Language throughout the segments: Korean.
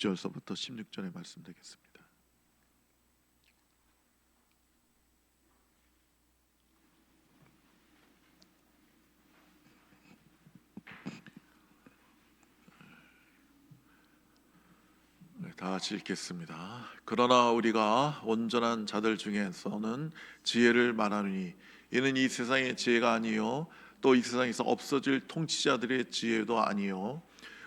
6절서부터 16절의 말씀 되겠습니다. 다 같이 읽겠습니다. 그러나 우리가 온전한 자들 중에서는 지혜를 말하느니 이는 이 세상의 지혜가 아니요 또 이 세상에서 없어질 통치자들의 지혜도 아니요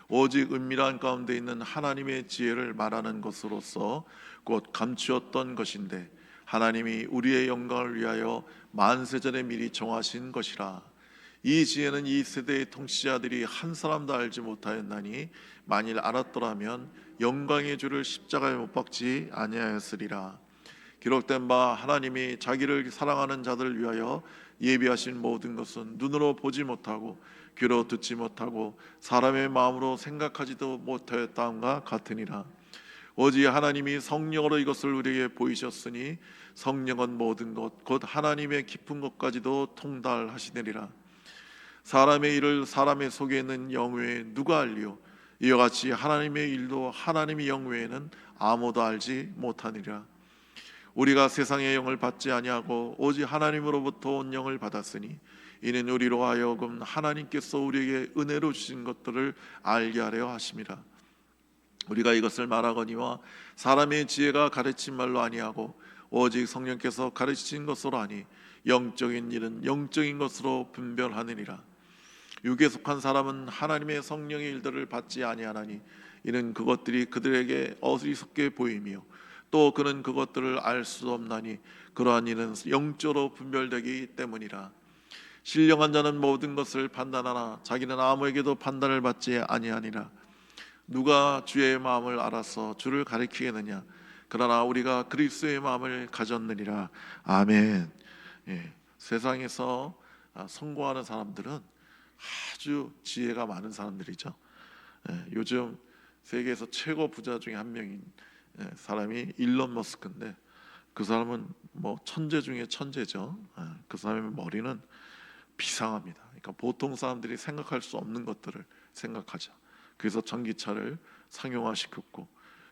오직 은밀한 가운데 있는 하나님의 지혜를 말하는 것으로서 곧 감추었던 것인데 하나님이 우리의 영광을 위하여 만세전에 미리 정하신 것이라. 이 지혜는 이 세대의 통치자들이 한 사람도 알지 못하였나니 만일 알았더라면 영광의 주를 십자가에 못 박지 아니하였으리라. 기록된 바 하나님이 자기를 사랑하는 자들을 위하여 예비하신 모든 것은 눈으로 보지 못하고 귀로 듣지 못하고 사람의 마음으로 생각하지도 못하였다함과 같으니라. 오직 하나님이 성령으로 이것을 우리에게 보이셨으니 성령은 모든 것 곧 하나님의 깊은 것까지도 통달하시느니라. 사람의 일을 사람의 속에 있는 영 외에 누가 알리요 이와 같이 하나님의 일도 하나님의 영 외에는 아무도 알지 못하니라. 우리가 세상의 영을 받지 아니하고 오직 하나님으로부터 온 영을 받았으니 이는 우리로 하여금 하나님께서 우리에게 은혜로 주신 것들을 알게 하려 하심이라. 우리가 이것을 말하거니와 사람의 지혜가 가르친 말로 아니하고 오직 성령께서 가르치신 것으로 하니 영적인 일은 영적인 것으로 분별하느니라. 육에 속한 사람은 하나님의 성령의 일들을 받지 아니하나니 이는 그것들이 그들에게 어리석게 보이며 또 그는 그것들을 알 수 없나니 그러한 이는 영적으로 분별되기 때문이라. 신령한 자는 모든 것을 판단하나 자기는 아무에게도 판단을 받지 아니하니라. 누가 주의 마음을 알아서 주를 가리키겠느냐. 그러나 우리가 그리스도의 마음을 가졌느니라. 아멘. 세상에서 성공하는 사람들은 아주 지혜가 많은 사람들이죠. 요즘 세계에서 최고 부자 중에 한 명인 사람이 일론 머스크인데 그 사람은 뭐 천재 중에 천재죠. 그 사람의 머리는 비상합니다. 그러니까 보통 사람들이 생각할 수 없는 것들을 생각하죠. 그래서 전기차를 상용화시켰고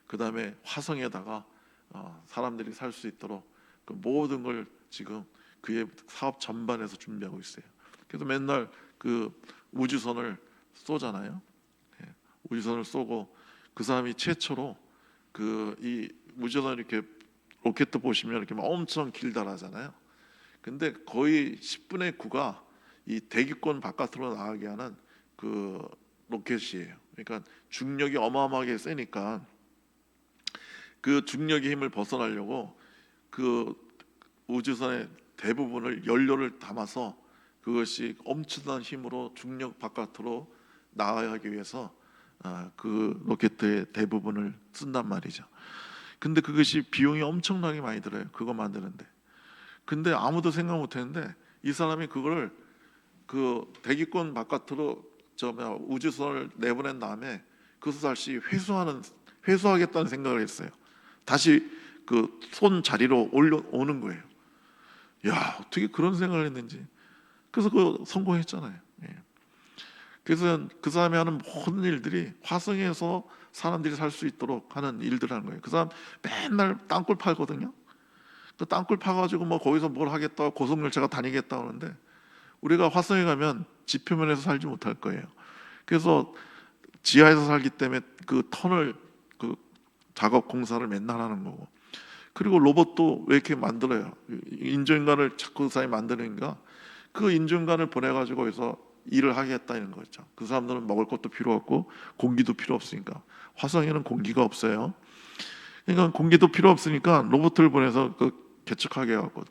그 다음에 화성에다가 사람들이 살 수 있도록 그 모든 걸 지금 그의 사업 전반에서 준비하고 있어요. 그래서 맨날 그 우주선을 쏘잖아요. 우주선을 쏘고 그 사람이 최초로 그 이 우주선 이렇게 로켓 보시면 이렇게 막 엄청 길다라잖아요. 근데 거의 10분의 9가 이 대기권 바깥으로 나가게 하는 그 로켓이에요. 그러니까 중력이 어마어마하게 세니까 그 중력의 힘을 벗어나려고 그 우주선의 대부분을 연료를 담아서 그것이 엄청난 힘으로 중력 바깥으로 나가기 위해서 그 로켓의 대부분을 쓴단 말이죠. 근데 그것이 비용이 엄청나게 많이 들어요. 그거 만드는데. 근데 아무도 생각 못했는데 이 사람이 그걸 그 대기권 바깥으로 우주선을 내보낸 다음에 그것을 다시 회수하겠다는 생각을 했어요. 다시 그 손 자리로 올려오는 거예요. 야, 어떻게 그런 생각을 했는지. 그래서 그 성공했잖아요. 그래서 그 사람이 하는 모든 일들이 화성에서 사람들이 살 수 있도록 하는 일들을 하는 거예요. 그 사람 맨날 땅굴 팔거든요. 그 땅굴 파가지고 뭐 거기서 뭘 하겠다, 고속열차가 다니겠다 하는데 우리가 화성에 가면 지표면에서 살지 못할 거예요. 그래서 지하에서 살기 때문에 그 터널 그 작업 공사를 맨날 하는 거고. 그리고 로봇도 왜 이렇게 만들어요? 인조인간을 자꾸 그 사람이 만드는가? 그 인조인간을 보내가지고 거기서 일을 하겠다는 거죠. 그 사람들은 먹을 것도 필요 없고 공기도 필요 없으니까. 화성에는 공기가 없어요. 그러니까 공기도 필요 없으니까 로봇을 보내서 그 개척하게 해갖고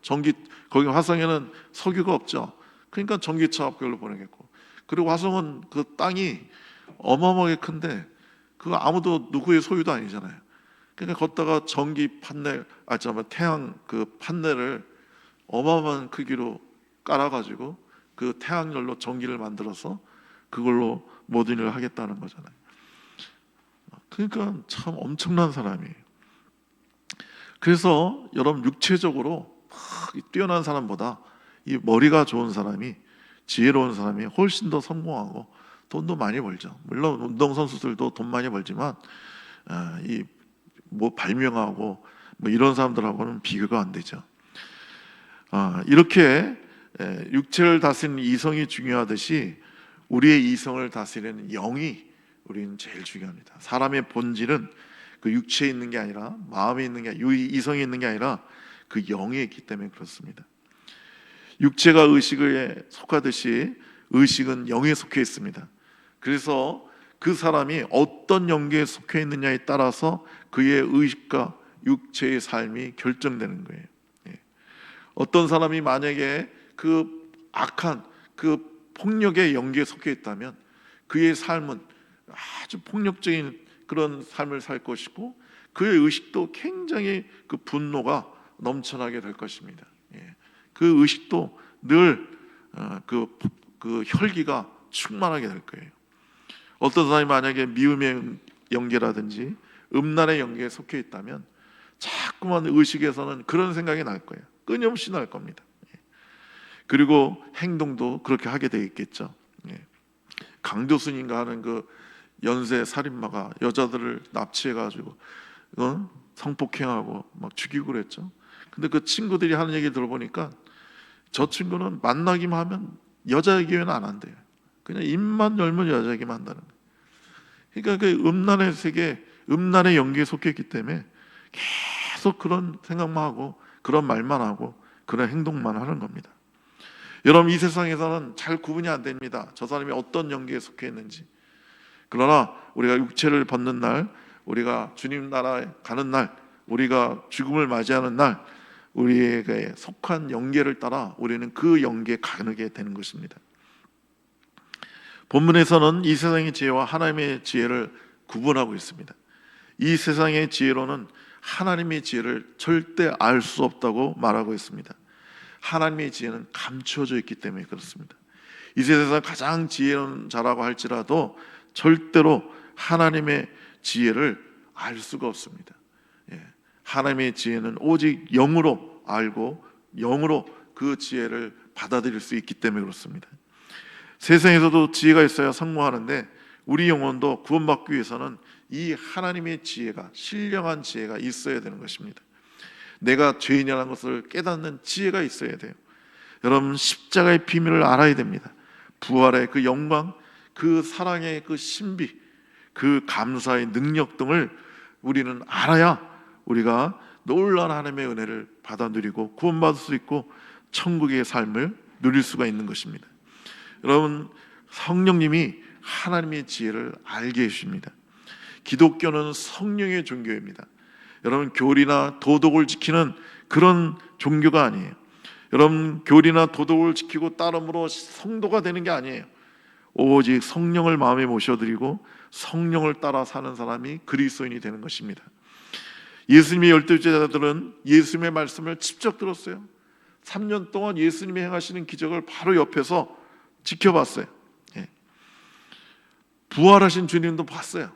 거기 화성에는 석유가 없죠. 그러니까 전기차 업계로 보내겠고. 그리고 화성은 그 땅이 어마어마하게 큰데 그거 아무도 누구의 소유도 아니잖아요. 그러니까 걷다가 전기 판넬, 태양 그 판넬을 어마어마한 크기로 깔아가지고 그 태양열로 전기를 만들어서 그걸로 모든 일을 하겠다는 거잖아요. 그러니까 참 엄청난 사람이에요. 그래서 여러분 육체적으로 막 뛰어난 사람보다 이 머리가 좋은 사람이 지혜로운 사람이 훨씬 더 성공하고 돈도 많이 벌죠. 물론 운동선수들도 돈 많이 벌지만 이 뭐 발명하고 뭐 이런 사람들하고는 비교가 안 되죠. 이렇게 육체를 다스리는 이성이 중요하듯이 우리의 이성을 다스리는 영이 우리는 제일 중요합니다. 사람의 본질은 그 육체에 있는 게 아니라 마음에 있는 게, 이성에 있는 게 아니라 그 영에 있기 때문에 그렇습니다. 육체가 의식에 속하듯이 의식은 영에 속해 있습니다. 그래서 그 사람이 어떤 영계에 속해 있느냐에 따라서 그의 의식과 육체의 삶이 결정되는 거예요. 어떤 사람이 만약에 그 악한 그 폭력의 영계에 속해 있다면 그의 삶은 아주 폭력적인 그런 삶을 살 것이고 그의 의식도 굉장히 그 분노가 넘쳐나게 될 것입니다. 그 의식도 늘 그 혈기가 충만하게 될 거예요. 어떤 사람이 만약에 미움의 영계라든지 음란의 영계에 속해 있다면 자꾸만 의식에서는 그런 생각이 날 거예요. 끊임없이 날 겁니다. 그리고 행동도 그렇게 하게 되겠죠. 강도순인가 하는 그 연쇄 살인마가 여자들을 납치해가지고 성폭행하고 막 죽이고 그랬죠. 근데 그 친구들이 하는 얘기 들어보니까 저 친구는 만나기만 하면 여자 얘기는 안 한대요. 그냥 입만 열면 여자 얘기만 한다는 거예요. 그러니까 그 음란의 세계, 음란의 영계에 속해 있기 때문에 계속 그런 생각만 하고 그런 말만 하고 그런 행동만 하는 겁니다. 여러분, 이 세상에서는 잘 구분이 안 됩니다. 저 사람이 어떤 영계에 속해 있는지. 그러나 우리가 육체를 벗는 날, 우리가 주님 나라에 가는 날, 우리가 죽음을 맞이하는 날, 우리에게 속한 영계를 따라 우리는 그 영계에 가게 되는 것입니다. 본문에서는 이 세상의 지혜와 하나님의 지혜를 구분하고 있습니다. 이 세상의 지혜로는 하나님의 지혜를 절대 알 수 없다고 말하고 있습니다. 하나님의 지혜는 감추어져 있기 때문에 그렇습니다. 이 세상에서 가장 지혜로운 자라고 할지라도 절대로 하나님의 지혜를 알 수가 없습니다. 하나님의 지혜는 오직 영으로 알고 영으로 그 지혜를 받아들일 수 있기 때문에 그렇습니다. 세상에서도 지혜가 있어야 성공하는데 우리 영혼도 구원받기 위해서는 이 하나님의 지혜가, 신령한 지혜가 있어야 되는 것입니다. 내가 죄인이라는 것을 깨닫는 지혜가 있어야 돼요. 여러분, 십자가의 비밀을 알아야 됩니다. 부활의 그 영광, 그 사랑의 그 신비, 그 감사의 능력 등을 우리는 알아야 우리가 놀라운 하나님의 은혜를 받아 누리고 구원받을 수 있고 천국의 삶을 누릴 수가 있는 것입니다. 여러분, 성령님이 하나님의 지혜를 알게 해주십니다. 기독교는 성령의 종교입니다. 여러분, 교리나 도덕을 지키는 그런 종교가 아니에요. 여러분, 교리나 도덕을 지키고 따름으로 성도가 되는 게 아니에요. 오직 성령을 마음에 모셔드리고 성령을 따라 사는 사람이 그리스도인이 되는 것입니다. 예수님의 12 제자들은 예수님의 말씀을 직접 들었어요. 3년 동안 예수님이 행하시는 기적을 바로 옆에서 지켜봤어요. 부활하신 주님도 봤어요.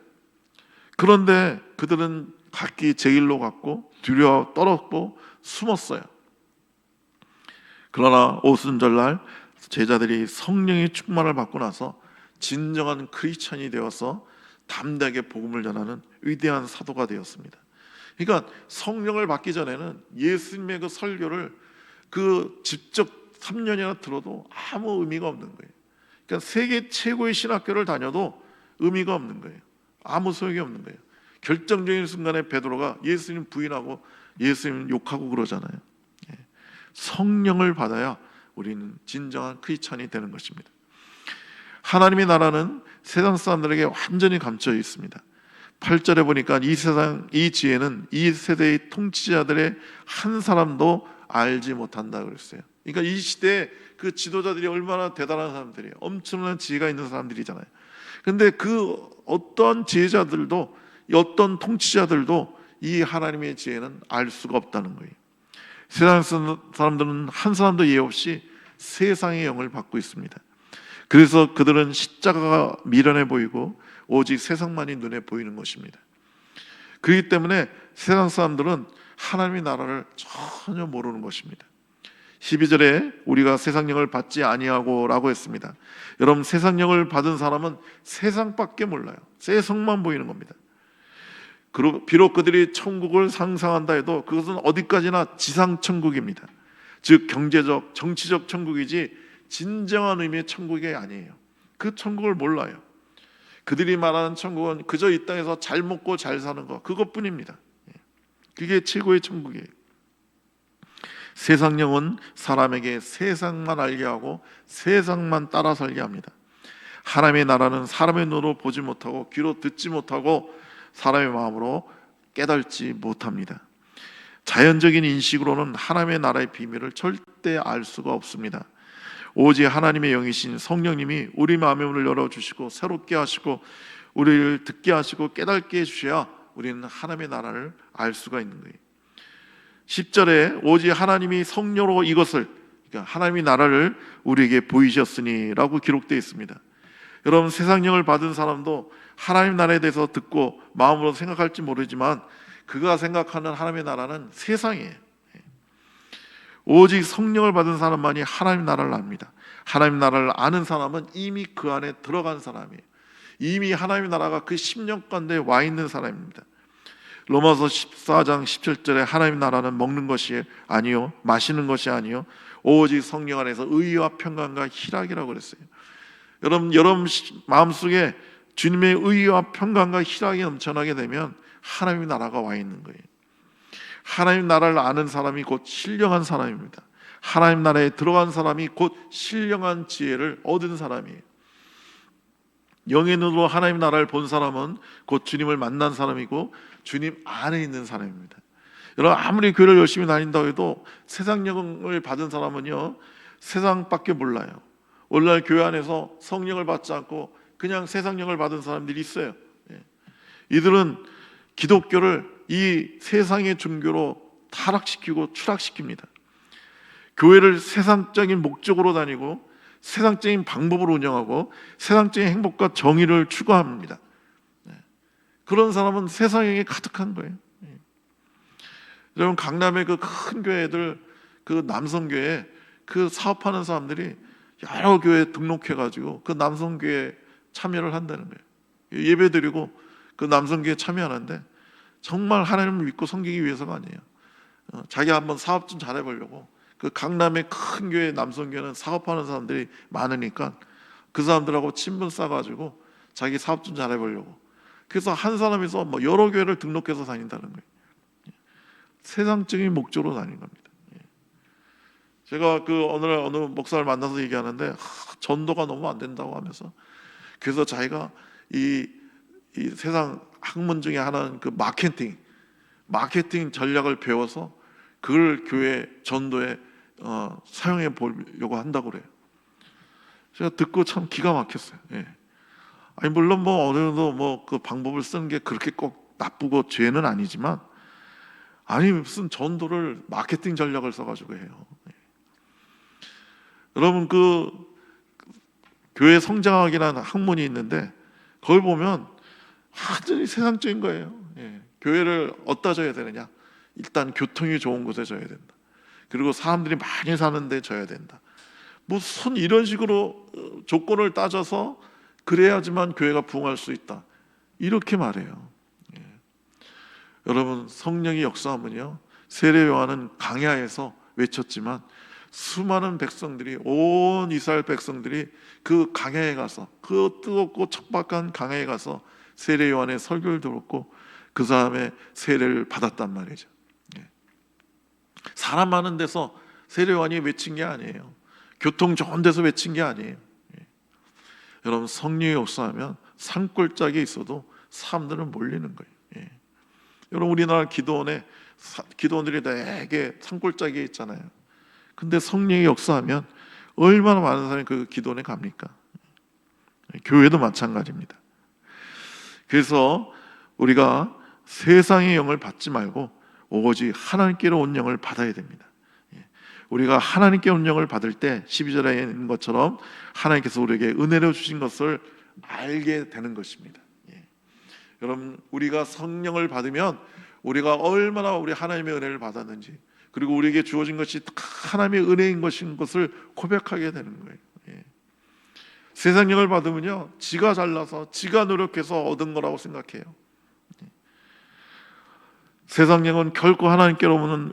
그런데 그들은 각기 제 길로 갔고 두려워 떨었고 숨었어요. 그러나 오순절날 제자들이 성령의 충만을 받고 나서 진정한 크리스천이 되어서 담대하게 복음을 전하는 위대한 사도가 되었습니다. 그러니까 성령을 받기 전에는 예수님의 그 설교를 그 직접 3년이나 들어도 아무 의미가 없는 거예요. 그러니까 세계 최고의 신학교를 다녀도 의미가 없는 거예요. 아무 소용이 없는 거예요. 결정적인 순간에 베드로가 예수님 부인하고 예수님 욕하고 그러잖아요. 성령을 받아야 우리는 진정한 크리스천이 되는 것입니다. 하나님의 나라는 세상 사람들에게 완전히 감춰 있습니다. 8절에 보니까 이 세상, 이 지혜는 이 세대의 통치자들의 한 사람도 알지 못한다 그랬어요. 그러니까 이 시대에 그 지도자들이 얼마나 대단한 사람들이에요. 엄청난 지혜가 있는 사람들이잖아요. 근데 그 어떤 지혜자들도, 어떤 통치자들도 이 하나님의 지혜는 알 수가 없다는 거예요. 세상 사람들은 한 사람도 예 없이 세상의 영을 받고 있습니다. 그래서 그들은 십자가가 미련해 보이고 오직 세상만이 눈에 보이는 것입니다. 그렇기 때문에 세상 사람들은 하나님의 나라를 전혀 모르는 것입니다. 12절에 우리가 세상 영을 받지 아니하고 라고 했습니다. 여러분, 세상 영을 받은 사람은 세상밖에 몰라요. 세상만 보이는 겁니다. 비록 그들이 천국을 상상한다 해도 그것은 어디까지나 지상 천국입니다. 즉 경제적, 정치적 천국이지 진정한 의미의 천국이 아니에요. 그 천국을 몰라요. 그들이 말하는 천국은 그저 이 땅에서 잘 먹고 잘 사는 것, 그것뿐입니다. 그게 최고의 천국이에요. 세상 영은 사람에게 세상만 알게 하고 세상만 따라 살게 합니다. 하나님의 나라는 사람의 눈으로 보지 못하고 귀로 듣지 못하고 사람의 마음으로 깨닫지 못합니다. 자연적인 인식으로는 하나님의 나라의 비밀을 절대 알 수가 없습니다. 오직 하나님의 영이신 성령님이 우리 마음의 문을 열어주시고 새롭게 하시고 우리를 듣게 하시고 깨닫게 해주셔야 우리는 하나님의 나라를 알 수가 있는 거예요. 10절에 오직 하나님이 성령으로 이것을, 그러니까 하나님의 나라를 우리에게 보이셨으니 라고 기록되어 있습니다. 여러분, 세상 영을 받은 사람도 하나님 나라에 대해서 듣고 마음으로 생각할지 모르지만 그가 생각하는 하나님의 나라는 세상이에요. 오직 성령을 받은 사람만이 하나님 나라를 압니다. 하나님 나라를 아는 사람은 이미 그 안에 들어간 사람이에요. 이미 하나님의 나라가 그 심령 가운데 와 있는 사람입니다. 로마서 14장 17절에 하나님 나라는 먹는 것이 아니요 마시는 것이 아니요 오직 성령 안에서 의와 평강과 희락이라고 그랬어요. 여러분 마음속에 주님의 의와 평강과 희락이 넘쳐나게 되면 하나님의 나라가 와 있는 거예요. 하나님 나라를 아는 사람이 곧 신령한 사람입니다. 하나님 나라에 들어간 사람이 곧 신령한 지혜를 얻은 사람이에요. 영의 눈으로 하나님 나라를 본 사람은 곧 주님을 만난 사람이고 주님 안에 있는 사람입니다. 여러분, 아무리 교회를 열심히 다닌다고 해도 세상 영을 받은 사람은요 세상밖에 몰라요. 오늘날 교회 안에서 성령을 받지 않고 그냥 세상 영을 받은 사람들이 있어요. 이들은 기독교를 이 세상의 종교로 타락시키고 추락시킵니다. 교회를 세상적인 목적으로 다니고 세상적인 방법으로 운영하고 세상적인 행복과 정의를 추구합니다. 그런 사람은 세상에 가득한 거예요. 여러분, 강남의 그 큰 교회들, 그 남성교회 그 사업하는 사람들이 여러 교회에 등록해가지고 그 남성교회에 참여를 한다는 거예요. 예배드리고 그 남성교회에 참여하는데 정말 하나님을 믿고 섬기기 위해서가 아니에요. 자기 한번 사업 좀 잘해보려고. 그 강남의 큰 교회 남성교회는 사업하는 사람들이 많으니까 그 사람들하고 친분 쌓아가지고 자기 사업 좀 잘해보려고. 그래서 한 사람에서 뭐 여러 교회를 등록해서 다닌다는 거예요. 세상적인 목적으로 다니는 겁니다. 제가 그 어느 목사를 만나서 얘기하는데 전도가 너무 안 된다고 하면서, 그래서 자기가 이 세상 학문 중에 하나는 그 마케팅 전략을 배워서 그걸 교회 전도에 사용해 보려고 한다고 그래요. 제가 듣고 참 기가 막혔어요. 아니 물론 뭐 어느 정도 뭐 그 방법을 쓰는 게 그렇게 꼭 나쁘고 죄는 아니지만, 아니 무슨 전도를 마케팅 전략을 써가지고 해요. 여러분, 그 교회 성장학이라는 학문이 있는데 그걸 보면 완전히 세상적인 거예요. 교회를 어디다 져야 되느냐? 일단 교통이 좋은 곳에 져야 된다. 그리고 사람들이 많이 사는 데 져야 된다. 무슨 이런 식으로 조건을 따져서 그래야지만 교회가 부흥할 수 있다, 이렇게 말해요. 여러분, 성령의 역사하면요, 세례 요한은 강야에서 외쳤지만 수많은 백성들이, 온 이스라엘 백성들이 그 강야에 가서, 그 뜨겁고 척박한 강야에 가서 세례 요한의 설교를 들었고 그 다음에 세례를 받았단 말이죠. 사람 많은 데서 세례 요한이 외친 게 아니에요. 교통 좋은 데서 외친 게 아니에요. 여러분, 성령이 역사하면 산골짜기에 있어도 사람들은 몰리는 거예요. 여러분, 우리나라 기도원들이 되게 산골짜기에 있잖아요. 근데 성령이 역사하면 얼마나 많은 사람이 그 기도원에 갑니까? 교회도 마찬가지입니다. 그래서 우리가 세상의 영을 받지 말고 오직 하나님께로 온 영을 받아야 됩니다. 우리가 하나님께 온 영을 받을 때 12절에 있는 것처럼 하나님께서 우리에게 은혜로 주신 것을 알게 되는 것입니다. 여러분, 우리가 성령을 받으면 우리가 얼마나 우리 하나님의 은혜를 받았는지, 그리고 우리에게 주어진 것이 하나님의 은혜인 것을 고백하게 되는 거예요. 세상 영을 받으면요, 지가 잘나서 지가 노력해서 얻은 거라고 생각해요. 세상 영은 결코 하나님께로부는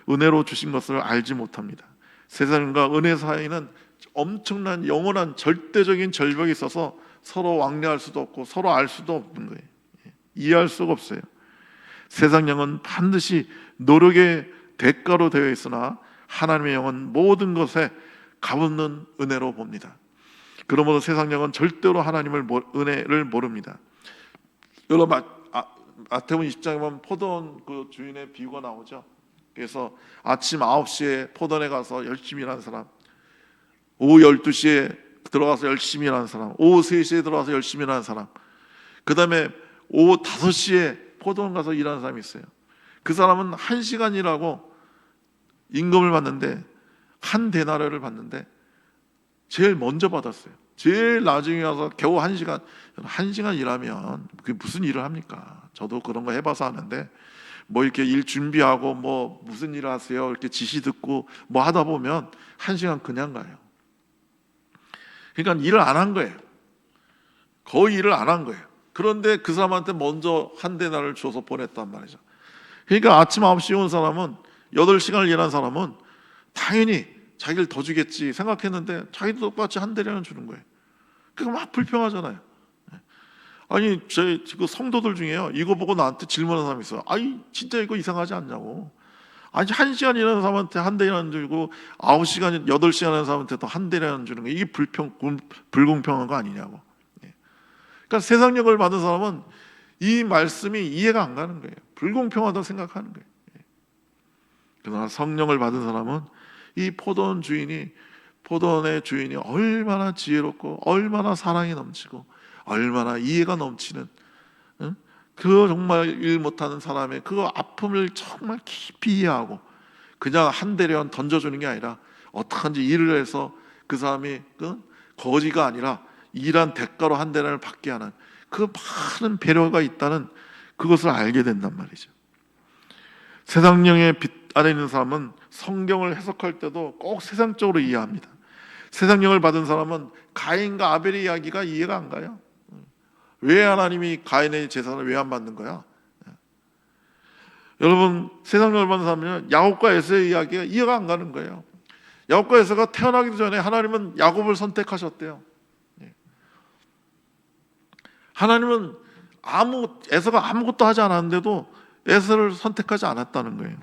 은혜로 주신 것을 알지 못합니다. 세상과 은혜 사이에는 엄청난 영원한 절대적인 절벽이 있어서 서로 왕래할 수도 없고 서로 알 수도 없는 거예요. 이해할 수가 없어요. 세상 영은 반드시 노력의 대가로 되어 있으나 하나님의 영은 모든 것에 값없는 은혜로 봅니다. 그러므로 세상 영은 절대로 하나님을 은혜를 모릅니다. 여러분 마태복음 20장에 보면 포도원 그 주인의 비유가 나오죠. 그래서 아침 9시에 포도원에 가서 열심히 일하는 사람, 오후 12시에 들어가서 열심히 일하는 사람, 오후 3시에 들어가서 열심히 일하는 사람, 그 다음에 오후 5시에 포도원 가서 일하는 사람이 있어요. 그 사람은 1시간 일하고 임금을 받는데 한 데나리를 받는데 제일 먼저 받았어요. 제일 나중에 와서 겨우 1시간 일하면 그게 무슨 일을 합니까? 저도 그런 거 해봐서 아는데 뭐 이렇게 일 준비하고 뭐 무슨 일을 하세요 이렇게 지시 듣고 뭐 하다 보면 1시간 그냥 가요. 그러니까 일을 안 한 거예요. 거의 일을 안 한 거예요. 그런데 그 사람한테 먼저 한 데나리를 줘서 보냈단 말이죠. 그러니까 아침 9시에 온 사람은 8시간을 일한 사람은 당연히 자기를 더 주겠지 생각했는데 자기도 똑같이 한 데나리를 주는 거예요. 그거 막 불평하잖아요. 아니 저희 그 성도들 중에요 이거 보고 나한테 질문하는 사람이 있어요. 아니 진짜 이거 이상하지 않냐고. 아니 1시간 일하는 사람한테 한 대리안 주고 9시간 8시간 하는 사람한테 또 한 대리안 주는 거 이게 불공평한 거 아니냐고. 그러니까 세상 영을 받은 사람은 이 말씀이 이해가 안 가는 거예요. 불공평하다고 생각하는 거예요. 그러나 성령을 받은 사람은 이 포도원의 주인이 얼마나 지혜롭고 얼마나 사랑이 넘치고 얼마나 이해가 넘치는 그 정말 일 못하는 사람의 그 아픔을 정말 깊이 이해하고 그냥 한 대련 던져주는 게 아니라 어떡한지 일을 해서 그 사람이 거지가 아니라 일한 대가로 한 대련을 받게 하는 그 많은 배려가 있다는 그것을 알게 된단 말이죠. 세상령의 빛 안에 있는 사람은 성경을 해석할 때도 꼭 세상적으로 이해합니다. 세상령을 받은 사람은 가인과 아벨의 이야기가 이해가 안 가요. 왜 하나님이 가인의 제사를 왜 안 받는 거야? 여러분 세상령을 받은 사람은 야곱과 에서의 이야기가 이해가 안 가는 거예요. 야곱과 에서가 태어나기도 전에 하나님은 야곱을 선택하셨대요. 하나님은 에서가 아무것도 하지 않았는데도 에서를 선택하지 않았다는 거예요.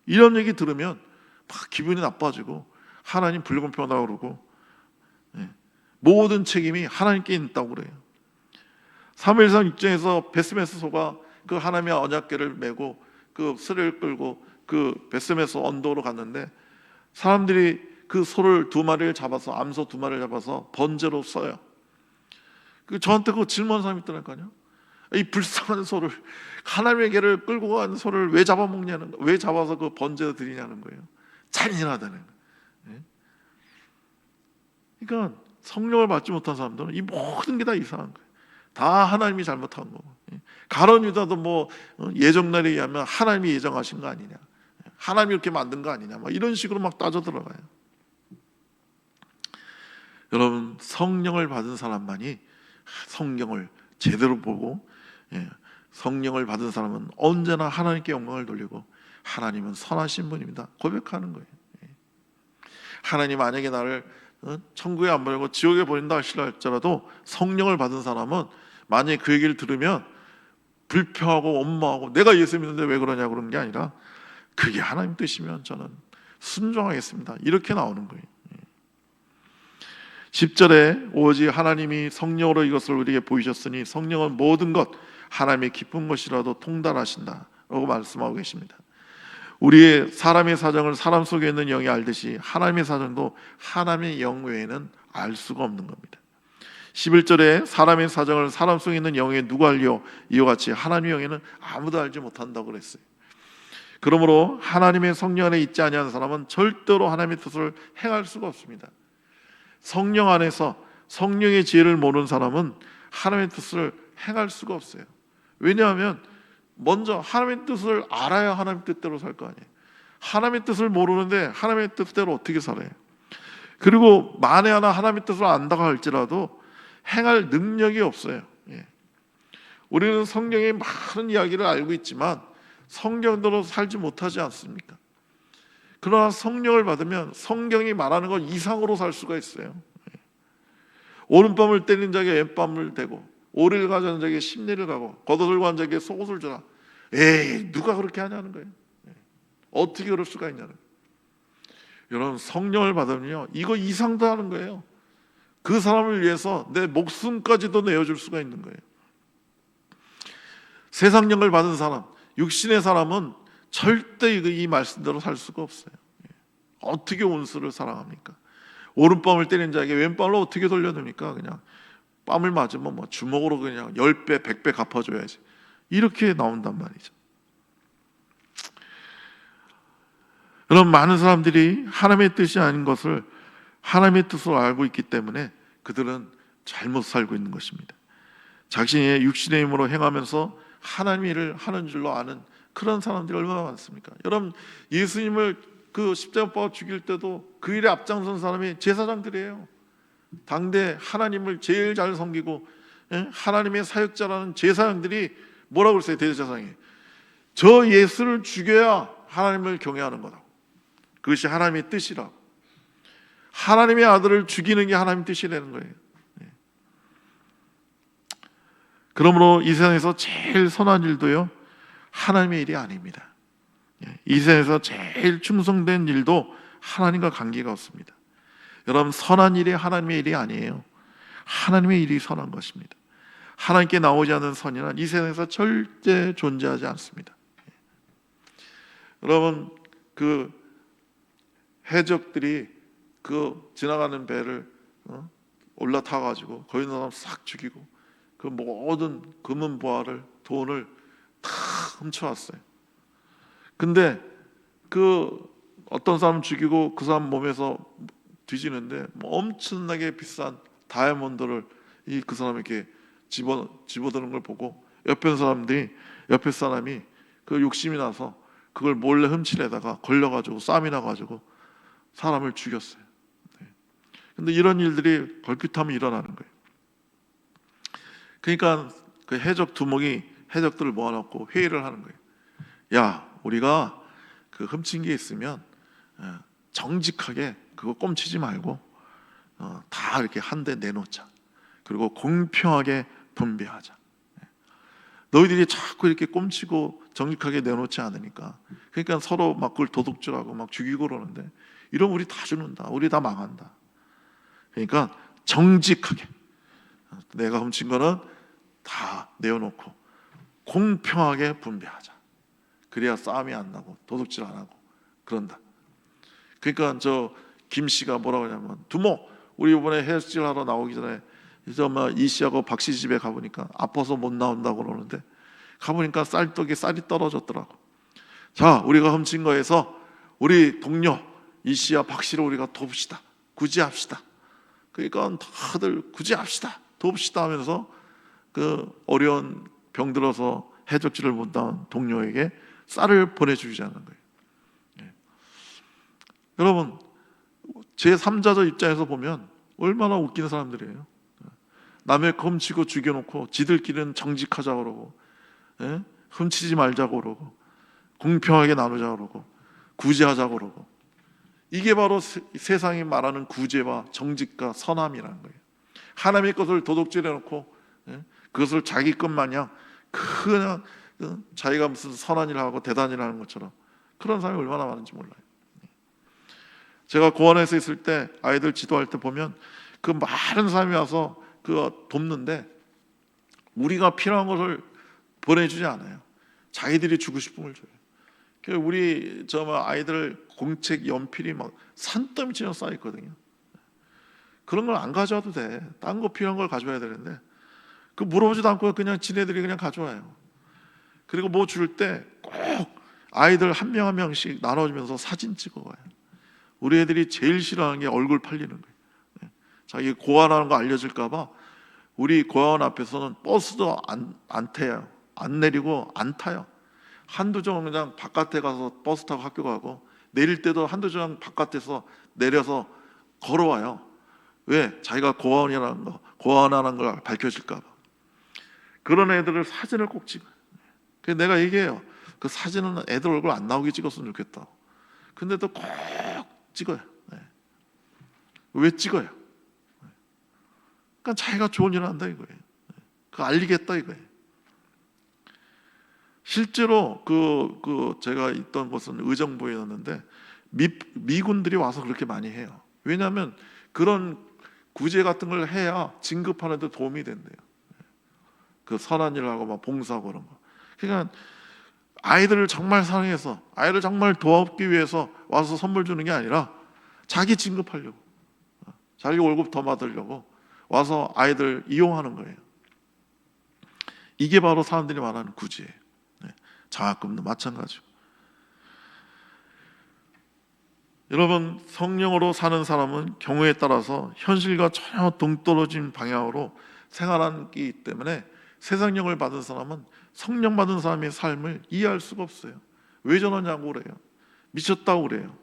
이런 얘기 들으면 막 기분이 나빠지고 하나님 불공평하다고 그러고 모든 책임이 하나님께 있다고 그래요. 사무엘상 6장에서 베스메소가 그 하나님의 언약궤를 메고 그 소를 끌고 그 베스메소 언덕으로 갔는데 사람들이 그 소를 2마리를 잡아서 암소 2마리를 잡아서 번제로 써요. 저한테 그 질문한 사람이 있더라니까요. 이 불쌍한 소를 하나님의 궤를 끌고 간 소를 왜 잡아먹냐는 왜 잡아서 그 번제로 드리냐는 거예요. 잔인하다는 거예요. 그러니까 성령을 받지 못한 사람들은 이 모든 게 다 이상한 거예요. 다 하나님이 잘못한 거고. 가룟 유다도 뭐 예정날에 의하면 하나님이 예정하신 거 아니냐, 하나님이 이렇게 만든 거 아니냐, 막 이런 식으로 막 따져 들어가요. 여러분 성령을 받은 사람만이 성경을 제대로 보고 성령을 받은 사람은 언제나 하나님께 영광을 돌리고 하나님은 선하신 분입니다 고백하는 거예요. 하나님 만약에 나를 천국에 안 보내고 지옥에 보낸다 할지라도 성령을 받은 사람은 만약에 그 얘기를 들으면 불평하고 원망하고 내가 예수 믿는데 왜 그러냐고 그런 게 아니라 그게 하나님 뜻이면 저는 순종하겠습니다 이렇게 나오는 거예요. 10절에 오직 하나님이 성령으로 이것을 우리에게 보이셨으니 성령은 모든 것 하나님의 깊은 것이라도 통달하신다라고 말씀하고 계십니다. 우리의 사람의 사정을 사람 속에 있는 영이 알듯이 하나님의 사정도 하나님의 영 외에는 알 수가 없는 겁니다. 11절에 사람의 사정을 사람 속에 있는 영에 누가 알리요? 이와 같이 하나님의 영에는 아무도 알지 못한다고 그랬어요. 그러므로 하나님의 성령 안에 있지 아니하는 사람은 절대로 하나님의 뜻을 행할 수가 없습니다. 성령 안에서 성령의 지혜를 모르는 사람은 하나님의 뜻을 행할 수가 없어요. 왜냐하면 먼저 하나님의 뜻을 알아야 하나님의 뜻대로 살 거 아니에요. 하나님의 뜻을 모르는데 하나님의 뜻대로 어떻게 살아요? 그리고 만에 하나 하나님의 뜻을 안다고 할지라도 행할 능력이 없어요. 우리는 성경의 많은 이야기를 알고 있지만 성경대로 살지 못하지 않습니까? 그러나 성령을 받으면 성경이 말하는 것 이상으로 살 수가 있어요. 오른밤을 때린 자에게 왼밤을 대고 오리를 가져는 자에게 십리를 가고 겉옷을 구한 자에게 속옷을 주라. 에이, 누가 그렇게 하냐는 거예요. 어떻게 그럴 수가 있냐는 거예요. 여러분, 성령을 받으면요, 이거 이상도 하는 거예요. 그 사람을 위해서 내 목숨까지도 내어줄 수가 있는 거예요. 세상 영을 받은 사람, 육신의 사람은 절대 이 말씀대로 살 수가 없어요. 어떻게 온수를 사랑합니까? 오른밤을 때린 자에게 왼밤을 어떻게 돌려줍니까? 그냥 뺨을 맞으면 뭐 주먹으로 그냥 10배, 100배 갚아줘야지. 이렇게 나온단 말이죠. 그럼 많은 사람들이 하나님의 뜻이 아닌 것을 하나님의 뜻으로 알고 있기 때문에 그들은 잘못 살고 있는 것입니다. 자신의 육신의 힘으로 행하면서 하나님의 일을 하는 줄로 아는 그런 사람들이 얼마나 많습니까? 여러분, 예수님을 그 십자가 못 박아 죽일 때도 그 일에 앞장선 사람이 제사장들이에요. 당대 하나님을 제일 잘 섬기고 하나님의 사역자라는 제사장들이 뭐라고 그랬어요? 대제사장이 저 예수를 죽여야 하나님을 경외하는 거다. 그것이 하나님의 뜻이라고. 하나님의 아들을 죽이는 게 하나님의 뜻이라는 거예요. 그러므로 이 세상에서 제일 선한 일도요, 하나님의 일이 아닙니다. 이 세상에서 제일 충성된 일도 하나님과 관계가 없습니다. 여러분, 선한 일이 하나님의 일이 아니에요. 하나님의 일이 선한 것입니다. 하나님께 나오지 않는 선이란 이 세상에서 절대 존재하지 않습니다. 여러분, 그 해적들이 그 지나가는 배를 올라타가지고 거기 있는 사람 싹 죽이고 그 모든 금은 보화를 돈을 다 훔쳐왔어요. 근데 그 어떤 사람 죽이고 그 사람 몸에서 뒤지는데 뭐 엄청나게 비싼 다이아몬드를 그 사람에게 집어드는 걸 보고 옆에 사람이 그 욕심이 나서 그걸 몰래 훔치려다가 걸려가지고 싸움이 나가지고 사람을 죽였어요. 근데 이런 일들이 걸핏하면 일어나는 거예요. 그러니까 그 해적 두목이 해적들을 모아놓고 회의를 하는 거예요. 야, 우리가 그 훔친 게 있으면 정직하게 그거 꼼치지 말고 다 이렇게 한 대 내놓자. 그리고 공평하게 분배하자. 너희들이 자꾸 이렇게 꼼치고 정직하게 내놓지 않으니까, 그러니까 서로 막 그걸 도둑질하고 막 죽이고 그러는데, 이러면 우리 다 죽는다. 우리 다 망한다. 그러니까 정직하게 내가 훔친 거는 다 내어놓고 공평하게 분배하자. 그래야 싸움이 안 나고 도둑질 안 하고 그런다. 그러니까 저 김 씨가 뭐라고 하냐면, 두목, 우리 이번에 헬스질 하러 나오기 전에 이 씨하고 박 씨 집에 가보니까 아파서 못 나온다고 그러는데, 가보니까 쌀떡에 쌀이 떨어졌더라고. 자, 우리가 훔친 거에서 우리 동료 이 씨와 박 씨를 우리가 돕시다. 구제합시다. 그러니까 다들 구제합시다, 돕시다 하면서 그 어려운 병들어서 해적질을 못한 동료에게 쌀을 보내주자는 거예요. 여러분, 제3자적 입장에서 보면 얼마나 웃기는 사람들이에요. 남의 거 훔치고 죽여놓고 지들끼리는 정직하자고 그러고, 훔치지 말자고 그러고, 공평하게 나누자고 그러고, 구제하자고 그러고. 이게 바로 세상이 말하는 구제와 정직과 선함이라는 거예요. 하나님의 것을 도둑질해놓고 그것을 자기 것 마냥 그냥 자기가 무슨 선한 일을 하고 대단한 일을 하는 것처럼, 그런 사람이 얼마나 많은지 몰라요. 제가 고원에서 있을 때 아이들 지도할 때 보면 그 많은 사람이 와서 그 돕는데 우리가 필요한 것을 보내주지 않아요. 자기들이 주고 싶은 걸 줘요. 우리 아이들 공책 연필이 막 산더미처럼 쌓여 있거든요. 그런 걸 안 가져와도 돼. 딴 거 필요한 걸 가져와야 되는데 그 물어보지도 않고 그냥 지네들이 그냥 가져와요. 그리고 뭐 줄 때 꼭 아이들 한 명 한 명씩 나눠주면서 사진 찍어가요. 우리 애들이 제일 싫어하는 게 얼굴 팔리는 거예요. 자기 고아라는 거 알려줄까봐 우리 고아원 앞에서는 버스도 안 타요. 안 내리고 안 타요. 한두 정 그냥 바깥에 가서 버스 타고 학교 가고, 내릴 때도 한두 정 바깥에서 내려서 걸어와요. 왜? 자기가 고아원이라는 거, 고아원이라는 걸 밝혀질까 봐. 그런 애들을 사진을 꼭 찍어요. 그래서 내가 얘기해요. 그 사진은 애들 얼굴 안 나오게 찍었으면 좋겠다. 근데도 꼭 찍어요. 왜 찍어요? 그러니까 자기가 좋은 일을 한다 이거예요. 그 알리겠다 이거예요. 실제로 제가 있던 곳은 의정부였는데 미군들이 와서 그렇게 많이 해요. 왜냐하면 그런 구제 같은 걸 해야 진급하는 데 도움이 된대요. 그 선한 일을 하고 막 봉사하고 그런 거. 그러니까 아이들을 정말 사랑해서 아이를 정말 도와주기 위해서 와서 선물 주는 게 아니라 자기 진급하려고, 자기 월급 더 받으려고 와서 아이들 이용하는 거예요. 이게 바로 사람들이 말하는 구제예요. 장학금도 마찬가지고. 여러분, 성령으로 사는 사람은 경우에 따라서 현실과 전혀 동떨어진 방향으로 생활하기 때문에 세상령을 받은 사람은 성령 받은 사람의 삶을 이해할 수가 없어요. 왜 저러냐고 그래요. 미쳤다고 그래요.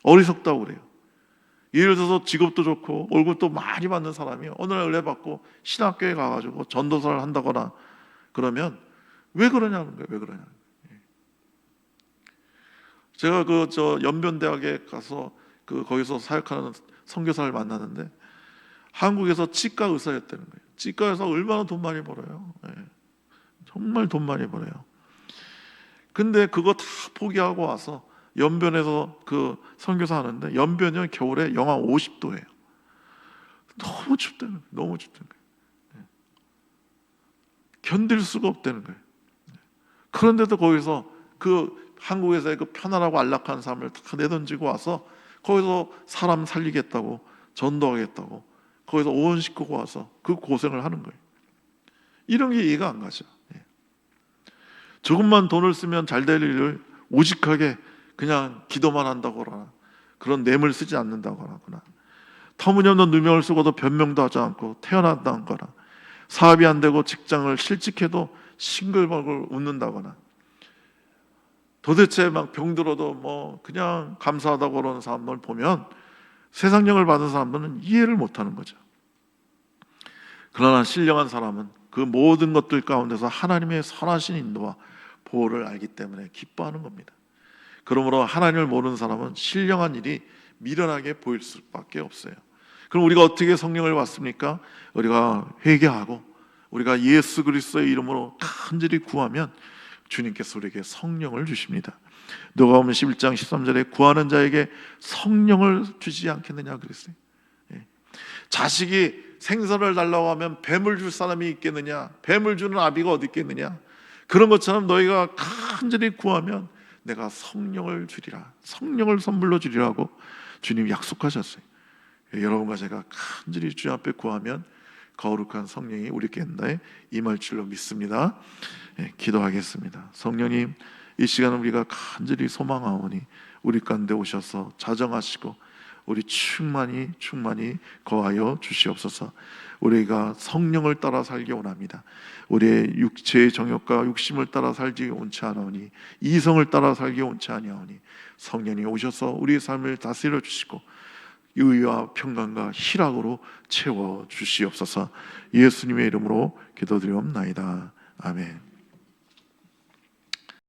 어리석다고 그래요. 예를 들어서 직업도 좋고 월급도 많이 받는 사람이 어느 날 은혜 받고 신학교에 가가지고 전도사를 한다거나 그러면 왜 그러냐는 거예요. 왜 그러냐는 거예요. 제가 연변대학에 가서 거기서 사역하는 선교사를 만났는데 한국에서 치과 의사였다는 거예요. 치과에서 얼마나 돈 많이 벌어요. 정말 돈 많이 벌어요. 근데 그거 다 포기하고 와서 연변에서 선교사 하는데 연변이 겨울에 영하 50도예요. 너무 춥다는 거예요. 너무 춥다는 거예요. 견딜 수가 없다는 거예요. 그런데도 거기서 한국에서의 편안하고 안락한 삶을 다 내던지고 와서 거기서 사람 살리겠다고 전도하겠다고 거기서 온 식구가 와서 그 고생을 하는 거예요. 이런 게 이해가 안 가죠. 조금만 돈을 쓰면 잘 될 일을 오직하게 그냥 기도만 한다거나 그런 뇌물 쓰지 않는다거나 터무니없는 누명을 쓰고도 변명도 하지 않고 태어난다거나 사업이 안 되고 직장을 실직해도 싱글벙글 웃는다거나 도대체 막 병들어도 그냥 감사하다고 그러는 사람들 보면 세상령을 받은 사람들은 이해를 못하는 거죠. 그러나 신령한 사람은 그 모든 것들 가운데서 하나님의 선하신 인도와 보호를 알기 때문에 기뻐하는 겁니다. 그러므로 하나님을 모르는 사람은 신령한 일이 미련하게 보일 수밖에 없어요. 그럼 우리가 어떻게 성령을 받습니까? 우리가 회개하고 우리가 예수 그리스도의 이름으로 간절히 구하면 주님께서 우리에게 성령을 주십니다. 누가복음 11장 13절에 구하는 자에게 성령을 주지 않겠느냐 그랬어요. 자식이 생선을 달라고 하면 뱀을 줄 사람이 있겠느냐? 뱀을 주는 아비가 어디 있겠느냐? 그런 것처럼 너희가 간절히 구하면 내가 성령을 주리라, 성령을 선물로 주리라고 주님이 약속하셨어요. 여러분과 제가 간절히 주님 앞에 구하면 거룩한 성령이 우리 가운데 임할 줄로 믿습니다. 기도하겠습니다. 성령님, 이 시간은 우리가 간절히 소망하오니 우리 가운데 오셔서 자정하시고 우리 충만히 거하여 주시옵소서. 우리가 성령을 따라 살기 원합니다. 우리의 육체의 정욕과 욕심을 따라 살기 원치 않으니 이성을 따라 살기 원치 아니하오니 성령이 오셔서 우리의 삶을 다스려 주시고 의와 평강과 희락으로 채워 주시옵소서. 예수님의 이름으로 기도드리옵나이다. 아멘.